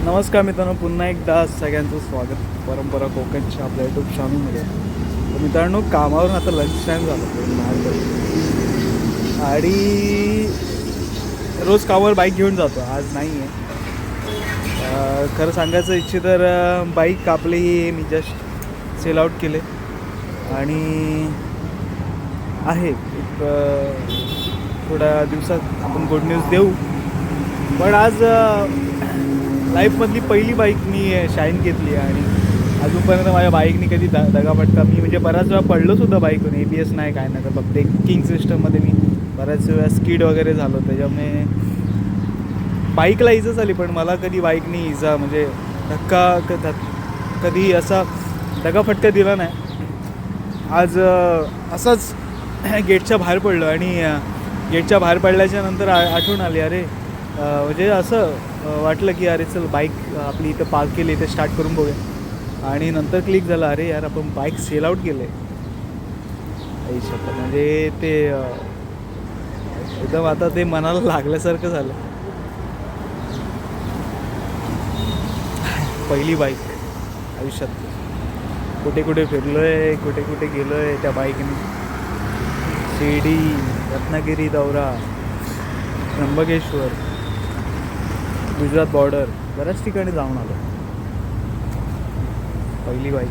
नमस्कार मित्रांनो, पुन्हा एकदा सगळ्यांचं स्वागत परंपरा कोकणच्या आपल्या यूट्यूब चॅनलमध्ये. तर मित्रांनो, कामावरून आता लंच टाईम झाला बाहेर आणि रोज कामावर बाईक घेऊन जातो. आज नाही आहे. खरं सांगायचं इच्छित तर बाईक आपली मी जस्ट सेल आउट केले आणि आहे एक थोड्या दिवसात आपण गुड न्यूज देऊ. पण आज लाईफमधली पहिली बाईक मी शाईन घेतली आणि अजूनपर्यंत माझ्या बाईकनी कधी दगाफटका मी म्हणजे बऱ्याच वेळा पडलोसुद्धा बाईकवरून. ABS नाही काय नाही, तर फक्त एक किंग सिस्टममध्ये मी बऱ्याच वेळा स्कीड वगैरे झालो. त्याच्यामुळे बाईकला इजा झाली, पण मला कधी बाईकनी इजा म्हणजे धक्का कधी असा दगाफटका दिला नाही. आज असंच गेटच्या बाहेर पडलो आणि गेटच्या बाहेर पडल्याच्या नंतर आठवण आली, अरे म्हणजे असं वाटलं की अरे चल बाईक आपली इथं पार्क केली, इथे स्टार्ट करून बघूया. आणि नंतर क्लिक झालं, अरे यार आपण बाईक सेल आउट केले. म्हणजे ते एकदम आता ते मनाला लागल्यासारखं झालं. पहिली बाईक आयुष्यात. कुठे कुठे फिरलो आहे, कुठे कुठे गेलो आहे त्या बाईकने. शिर्डी, रत्नागिरी दौरा, त्र्यंबकेश्वर, गुजरात बॉर्डर, बऱ्याच ठिकाणी जाऊन आलो. पहिली बाईक.